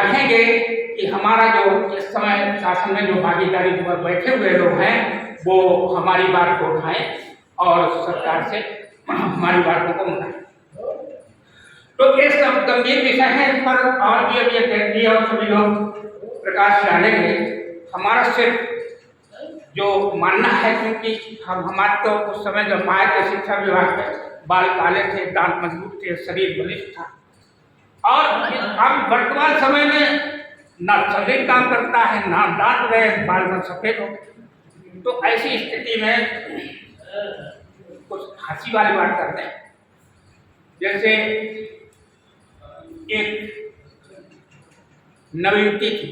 चाहेंगे कि हमारा जो इस समय शासन में जो भागीदारी पर बैठे हुए लोग हैं वो हमारी बात को उठाएं और सरकार से हमारी बातों को मनाएं। तो ये सब गंभीर विषय है, इस पर और भी अभी अध्यक्ष और सभी लोग प्रकाश डालेंगे। हमारा सिर्फ जो मानना है, क्योंकि हमारे तो उस समय जब आए थे शिक्षा विभाग में, बाल काले थे, दांत मजबूत थे, शरीर बलिष्ठ था, और अब वर्तमान समय में ना शरीर काम करता है, ना दांत रहे, बाल में सफेद हो। तो ऐसी स्थिति में कुछ हंसी वाली बात करते हैं। जैसे एक नवयुवती थी,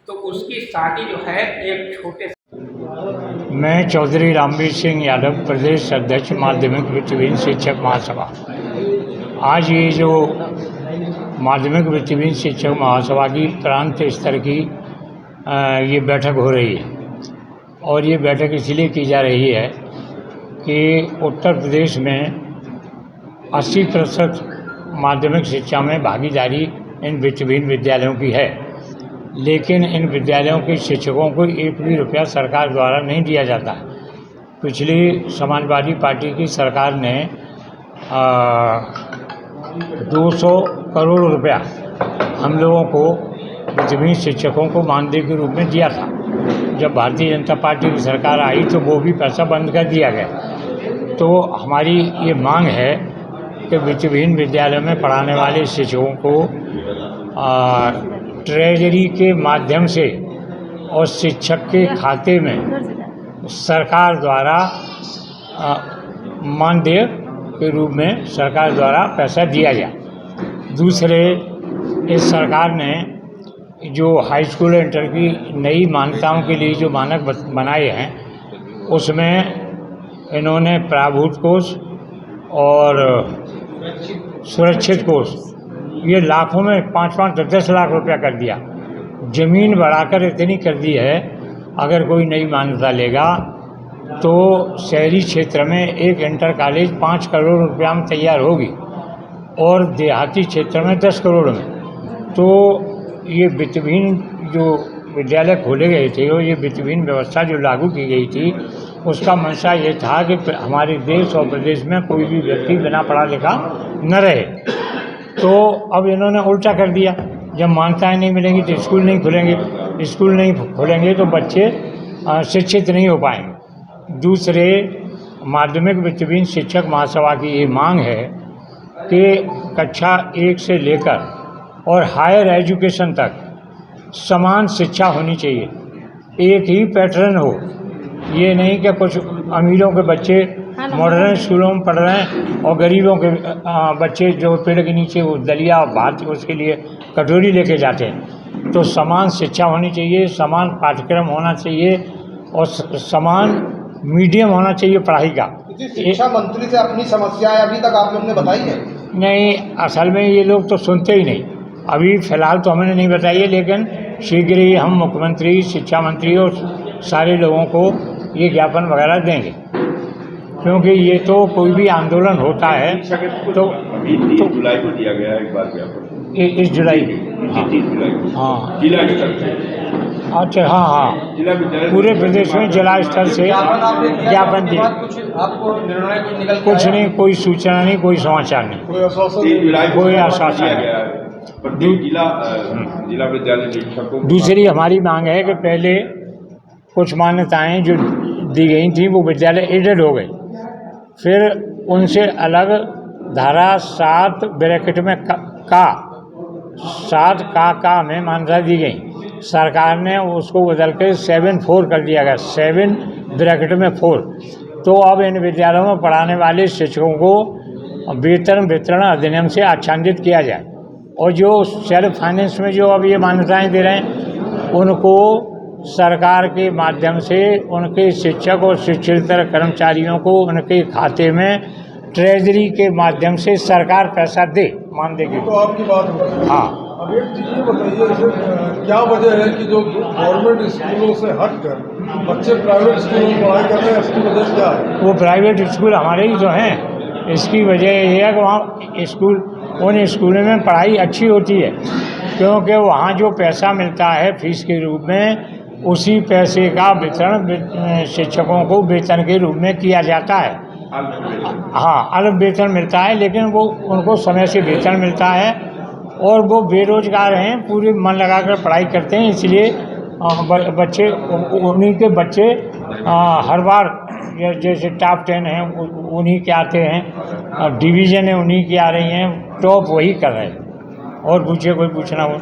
तो उसकी शादी जो है एक छोटे। मैं चौधरी रामवीर सिंह यादव, प्रदेश अध्यक्ष माध्यमिक वृत्तिहीन शिक्षक महासभा। आज ये जो माध्यमिक वृत्तिहीन शिक्षक महासभा की प्रांत स्तर की ये बैठक हो रही है, और ये बैठक इसलिए की जा रही है कि उत्तर प्रदेश में 80% माध्यमिक शिक्षा में भागीदारी इन वृत्तिहीन विद्यालयों की है, लेकिन इन विद्यालयों के शिक्षकों को एक भी रुपया सरकार द्वारा नहीं दिया जाता। पिछली समाजवादी पार्टी की सरकार ने 200 करोड़ रुपया हम लोगों को वृत्तिहीन शिक्षकों को मानदेय के रूप में दिया था। जब भारतीय जनता पार्टी की सरकार आई तो वो भी पैसा बंद कर दिया गया। तो हमारी ये मांग है कि वृत्तिहीन विद्यालय में पढ़ाने वाले शिक्षकों को ट्रेजरी के माध्यम से और शिक्षक के खाते में सरकार द्वारा मानदेय के रूप में सरकार द्वारा पैसा दिया जाए। दूसरे, इस सरकार ने जो हाई स्कूल इंटर की नई मान्यताओं के लिए जो मानक बनाए हैं, उसमें इन्होंने प्राभूत कोष और सुरक्षित कोष ये लाखों में 5-5, 10-10 लाख रुपया कर दिया। ज़मीन बढ़ाकर इतनी कर दी है, अगर कोई नई मान्यता लेगा तो शहरी क्षेत्र में एक इंटर कॉलेज 5 करोड़ रुपया में तैयार होगी और देहाती क्षेत्र में 10 करोड़ में। तो ये वृत्तिहीन जो विद्यालय खोले गए थे और ये वृत्तिहीन व्यवस्था जो लागू की गई थी, उसका मंशा ये था कि हमारे देश और प्रदेश में कोई भी व्यक्ति बिना पढ़ा लिखा न रहे। तो अब इन्होंने उल्टा कर दिया, जब मान्यताएं नहीं मिलेंगी तो स्कूल नहीं खुलेंगे, स्कूल नहीं खुलेंगे तो बच्चे शिक्षित नहीं हो पाएंगे। दूसरे, माध्यमिक वृत्तिहीन शिक्षक महासभा की ये मांग है कि कक्षा 1 से लेकर और हायर एजुकेशन तक समान शिक्षा होनी चाहिए, एक ही पैटर्न हो। ये नहीं कि कुछ अमीरों के बच्चे मॉडर्न स्कूलों में पढ़ रहे हैं और गरीबों के बच्चे जो पेड़ के नीचे वो दलिया भात उसके लिए कटोरी लेके जाते हैं। तो समान शिक्षा होनी चाहिए, समान पाठ्यक्रम होना चाहिए और समान मीडियम होना चाहिए पढ़ाई का। शिक्षा मंत्री से अपनी समस्याएं अभी तक आप लोग ने बताई है? नहीं, असल में ये लोग तो सुनते ही नहीं। अभी फ़िलहाल तो हमने नहीं बताई है, लेकिन शीघ्र ही हम मुख्यमंत्री, शिक्षा मंत्री और सारे लोगों को ये ज्ञापन वगैरह देंगे, क्योंकि ये तो कोई भी आंदोलन होता है तो जुलाई को दिया गया एक बार ज्ञापन, इस जुलाई की। 30 जुलाई को। हाँ, जिला स्तर से। अच्छा, हाँ, जिला विद्यालय पूरे प्रदेश में जिला स्तर से ज्ञापन दिया। आपको निर्णय निकल कुछ नहीं, कोई सूचना नहीं, कोई समाचार नहीं, 3 जुलाई को कोई आश्वासन दिया नहीं। गया है। जिला विद्यालय शिक्षकों दूसरी हमारी मांग है कि पहले कुछ मान्यताएं जो दी गई थी वो विद्यालय एडेड हो गए, फिर उनसे अलग धारा 7 ब्रैकेट में का में मान्यता दी गई। सरकार ने उसको बदल के 7-4 कर दिया गया, 7 ब्रैकेट में 4। तो अब इन विद्यालयों में पढ़ाने वाले शिक्षकों को वेतन वितरण अधिनियम से आच्छादित किया जाए, और जो सेल्फ फाइनेंस में जो अब ये मान्यताएं दे रहे हैं उनको सरकार के माध्यम से उनके शिक्षक और शिक्षेतर कर्मचारियों को उनके खाते में ट्रेजरी के माध्यम से सरकार पैसा दे, मानदेय के। तो आपकी बात हो गई। हाँ, अब एक चीज़ ये बताइए, जैसे क्या वजह है कि जो गवर्नमेंट स्कूलों से हटकर बच्चे प्राइवेट स्कूलों में पढ़ाई कर रहे हैं, इसकी वजह क्या है? वो प्राइवेट स्कूल हमारे ही तो हैं। इसकी वजह ये है कि वहाँ स्कूल, उन स्कूलों में पढ़ाई अच्छी होती है, क्योंकि वहाँ जो पैसा मिलता है फीस के रूप में, उसी पैसे का वितरण शिक्षकों को वेतन के रूप में किया जाता है। हाँ, अलग वेतन मिलता है, लेकिन वो उनको समय से वेतन मिलता है और वो बेरोजगार हैं, पूरे मन लगाकर पढ़ाई करते हैं। इसलिए बच्चे, उन्हीं के बच्चे हर बार जैसे टॉप 10 हैं उन्हीं के आते हैं, डिवीज़न है उन्हीं की आ रही हैं, टॉप वही कर रहे हैं। और पूछिए, कोई पूछना हो।